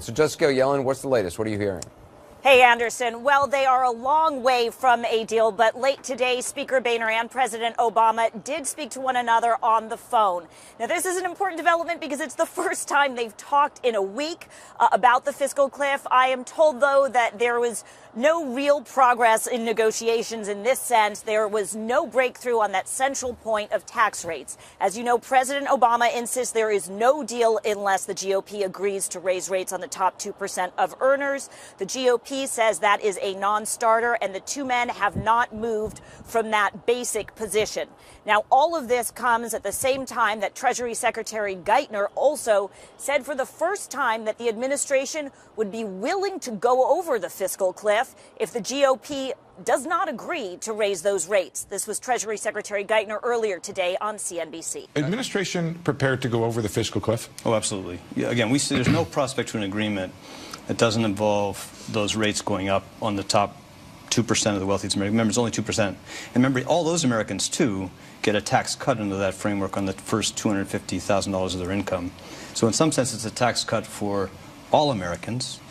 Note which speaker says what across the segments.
Speaker 1: So Jessica Yellen, what's the latest? What are you hearing?
Speaker 2: Hey, Anderson. Well, they are a long way from a deal, but late today, Speaker Boehner and President Obama did speak to one another on the phone. Now, this is an important development because it's the first time they've talked in a week about the fiscal cliff. I am told, though, that there was no real progress in negotiations in this sense. There was no breakthrough on that central point of tax rates. As you know, President Obama insists there is no deal unless the GOP agrees to raise rates on the top 2% of earners. The GOP says that is a non-starter, and the two men have not moved from that basic position. Now, all of this comes at the same time that Treasury Secretary Geithner also said for the first time that the administration would be willing to go over the fiscal cliff if the GOP does not agree to raise those rates. This was Treasury Secretary Geithner earlier today on CNBC.
Speaker 3: Administration prepared to go over the fiscal cliff?
Speaker 4: Oh, absolutely. Yeah, again, we see there's no prospect to an agreement that doesn't involve those rates going up on the top 2% of the wealthiest Americans. Remember, it's only 2%. And remember, all those Americans, too, get a tax cut into that framework on the first $250,000 of their income. So in some sense, it's a tax cut for all Americans.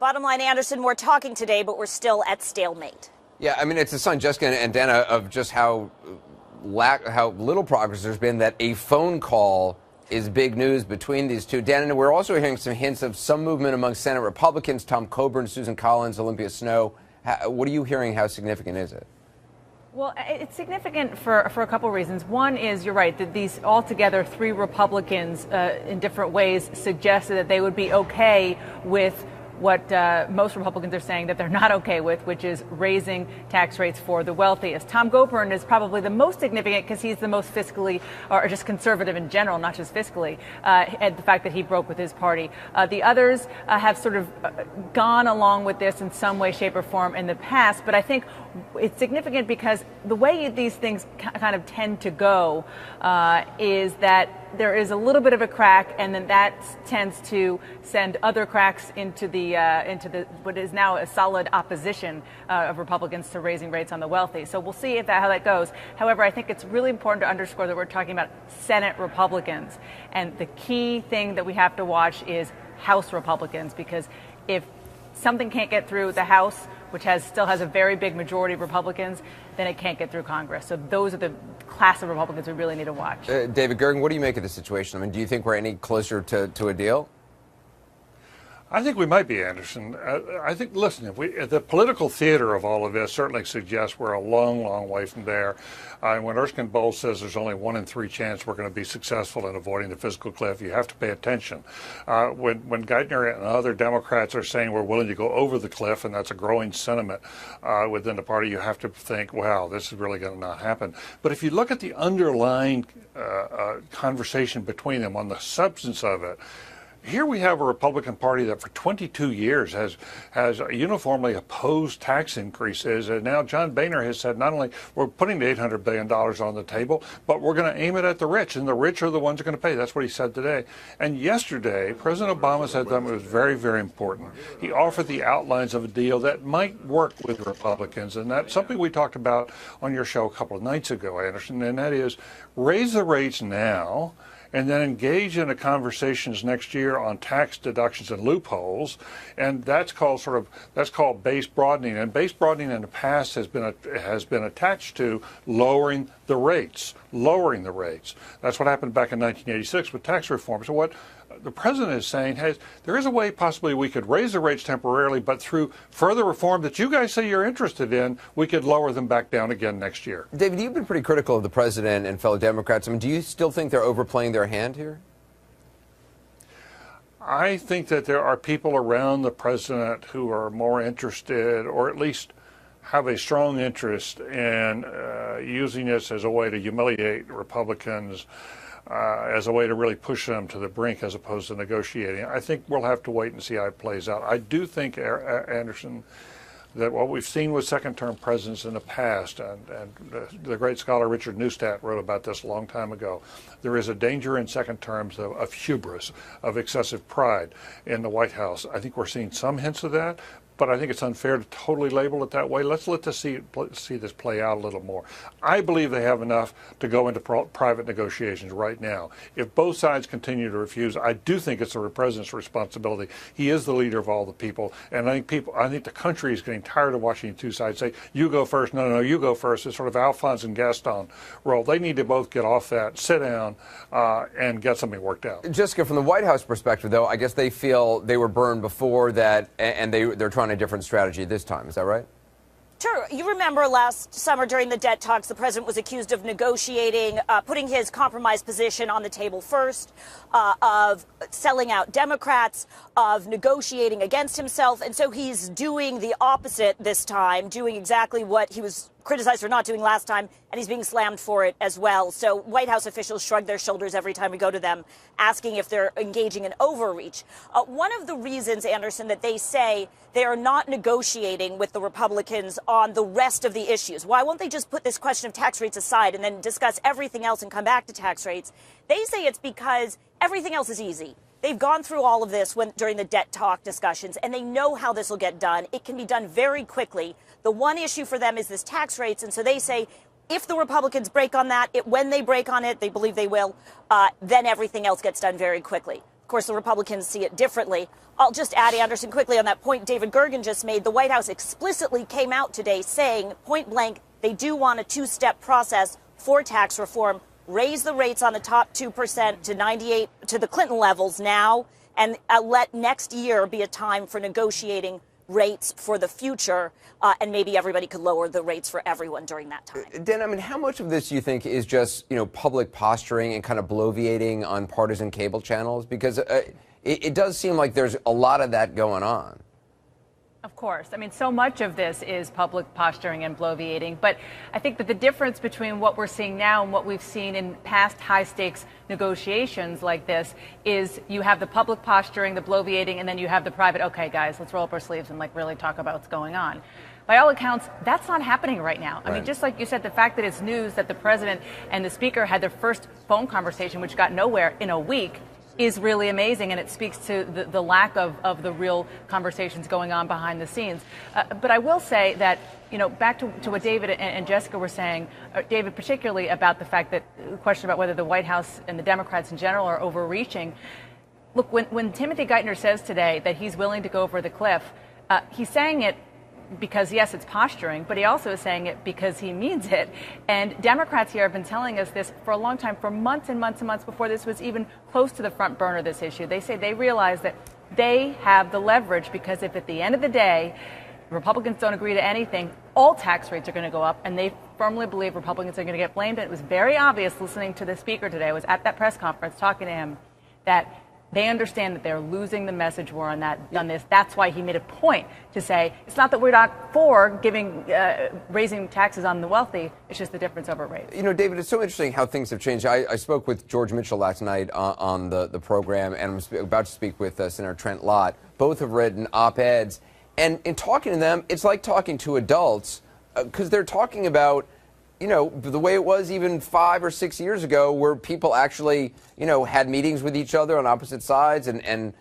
Speaker 2: Bottom line, Anderson, we're talking today, but we're still at stalemate.
Speaker 1: Yeah, I mean, it's a sign, Jessica and Dana, of just how little progress there's been, that a phone call is big news between these two. Dana, we're also hearing some hints of some movement among Senate Republicans, Tom Coburn, Susan Collins, Olympia Snowe. What are you hearing? How significant is it?
Speaker 5: Well, it's significant for a couple of reasons. One is, you're right, that these altogether three Republicans in different ways suggested that they would be okay with what most Republicans are saying that they're not okay with, which is raising tax rates for the wealthiest. Tom Coburn is probably the most significant because he's the most fiscally, or just conservative in general, not just fiscally, and the fact that he broke with his party. The others have sort of gone along with this in some way, shape, or form in the past, but I think it's significant because the way these things kind of tend to go is that there is a little bit of a crack, and then that tends to send other cracks into the what is now a solid opposition of Republicans to raising rates on the wealthy. So we'll see how that goes. However, I think it's really important to underscore that we're talking about Senate Republicans, and the key thing that we have to watch is House Republicans, because if something can't get through the House, which still has a very big majority of Republicans, then it can't get through Congress. So those are the class of Republicans we really need to watch.
Speaker 1: David Gergen, what do you make of the situation? I mean, do you think we're any closer to a deal?
Speaker 6: I think we might be, Anderson. I think, listen, the political theater of all of this certainly suggests we're a long, long way from there. When Erskine Bowles says there's only 1 in 3 chance we're going to be successful in avoiding the fiscal cliff, you have to pay attention. When Geithner and other Democrats are saying we're willing to go over the cliff, and that's a growing sentiment within the party, you have to think, wow, this is really going to not happen. But if you look at the underlying conversation between them on the substance of it, here we have a Republican Party that for 22 years has uniformly opposed tax increases. And now John Boehner has said not only we're putting the $800 billion on the table, but we're going to aim it at the rich, and the rich are the ones who are going to pay. That's what he said today. And yesterday, President Obama said something that was very, very important. He offered the outlines of a deal that might work with Republicans, and that's something we talked about on your show a couple of nights ago, Anderson, and that is raise the rates now, and then engage in a conversations next year on tax deductions and loopholes, and that's called base broadening. And base broadening in the past has been attached to lowering the rates. That's what happened back in 1986 with tax reform. So what the president is saying, hey, there is a way possibly we could raise the rates temporarily, but through further reform that you guys say you're interested in, we could lower them back down again next year.
Speaker 1: David, you've been pretty critical of the president and fellow Democrats. I mean, do you still think they're overplaying their hand here?
Speaker 6: I think that there are people around the president who are more interested, or at least have a strong interest in using this as a way to humiliate Republicans, as a way to really push them to the brink as opposed to negotiating. I think we'll have to wait and see how it plays out. I do think, Anderson, that what we've seen with second-term presidents in the past, and the great scholar Richard Neustadt wrote about this a long time ago, there is a danger in second terms of hubris, of excessive pride in the White House. I think we're seeing some hints of that, but I think it's unfair to totally label it that way. Let's let this see this play out a little more. I believe they have enough to go into private negotiations right now. If both sides continue to refuse, I do think it's the president's responsibility. He is the leader of all the people, and I think the country is getting tired of watching two sides say, "You go first." No, you go first. It's sort of Alphonse and Gaston role. They need to both get off that, sit down, and get something worked out.
Speaker 1: Jessica, from the White House perspective, though, I guess they feel they were burned before that, and they're trying a different strategy this time. Is that right?
Speaker 2: Sure. You remember last summer during the debt talks, the president was accused of negotiating, putting his compromise position on the table first, of selling out Democrats, of negotiating against himself. And so he's doing the opposite this time, doing exactly what he was criticized for not doing last time, and he's being slammed for it as well. So White House officials shrug their shoulders every time we go to them, asking if they're engaging in overreach. One of the reasons, Anderson, that they say they are not negotiating with the Republicans on the rest of the issues, why won't they just put this question of tax rates aside and then discuss everything else and come back to tax rates? They say it's because everything else is easy. They've gone through all of this during the debt talk discussions, and they know how this will get done. It can be done very quickly. The one issue for them is this tax rates, and so they say if the Republicans break on that, when they break on it, they believe they will, then everything else gets done very quickly. Of course, the Republicans see it differently. I'll just add, Anderson, quickly on that point David Gergen just made. The White House explicitly came out today saying, point blank, they do want a two-step process for tax reform. Raise the rates on the top 2% to 98 to the Clinton levels now, and let next year be a time for negotiating rates for the future, and maybe everybody could lower the rates for everyone during that time.
Speaker 1: Dan, I mean, how much of this do you think is just, public posturing and kind of bloviating on partisan cable channels? Because it does seem like there's a lot of that going on.
Speaker 5: Of course. I mean, so much of this is public posturing and bloviating. But I think that the difference between what we're seeing now and what we've seen in past high-stakes negotiations like this is you have the public posturing, the bloviating, and then you have the private, okay, guys, let's roll up our sleeves and really talk about what's going on. By all accounts, that's not happening right now. I mean, just like you said, the fact that it's news that the president and the speaker had their first phone conversation, which got nowhere, in a week, is really amazing, and it speaks to the lack of the real conversations going on behind the scenes. But I will say that, back to what David and Jessica were saying, David particularly about the fact that the question about whether the White House and the Democrats in general are overreaching. Look, when Timothy Geithner says today that he's willing to go over the cliff, he's saying it because, yes, it's posturing, but he also is saying it because he means it. And Democrats here have been telling us this for a long time, for months and months and months before this was even close to the front burner, this issue. They say they realize that they have the leverage because if at the end of the day, Republicans don't agree to anything, all tax rates are going to go up, and they firmly believe Republicans are going to get blamed. And it was very obvious listening to the speaker today. I was at that press conference talking to him that they understand that they're losing the message war on this. That's why he made a point to say it's not that we're not for raising taxes on the wealthy. It's just the difference over rates.
Speaker 1: David, it's so interesting how things have changed. I spoke with George Mitchell last night on the program, and I'm about to speak with Senator Trent Lott. Both have written op-eds. And in talking to them, it's like talking to adults because they're talking about the way it was even 5 or 6 years ago, where people actually, had meetings with each other on opposite sides and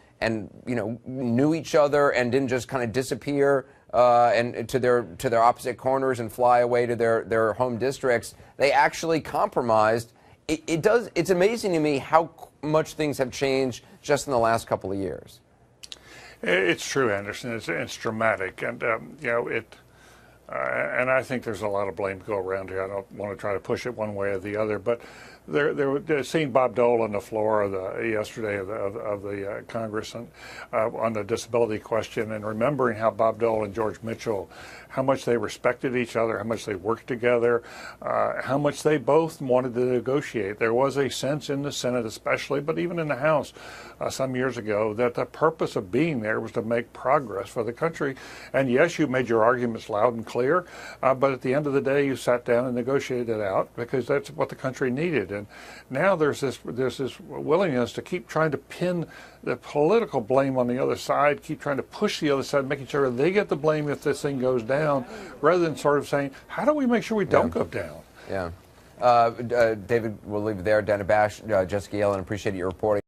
Speaker 1: knew each other and didn't just kind of disappear and to their opposite corners and fly away to their home districts. They actually compromised. It's amazing to me how much things have changed just in the last couple of years.
Speaker 6: It's true, Anderson. It's dramatic, and and I think there's a lot of blame to go around here. I don't want to try to push it one way or the other, but seeing Bob Dole on the floor yesterday of the Congress on the disability question, and remembering how Bob Dole and George Mitchell, how much they respected each other, how much they worked together, how much they both wanted to negotiate. There was a sense in the Senate especially, but even in the House some years ago, that the purpose of being there was to make progress for the country. And yes, you made your arguments loud and clear, but at the end of the day, you sat down and negotiated it out because that's what the country needed. And now there's this willingness to keep trying to pin the political blame on the other side, keep trying to push the other side, making sure they get the blame if this thing goes down, rather than sort of saying, how do we make sure we don't go down?
Speaker 1: Yeah. David, we'll leave it there. Dana Bash, Jessica Yellen, appreciate your reporting.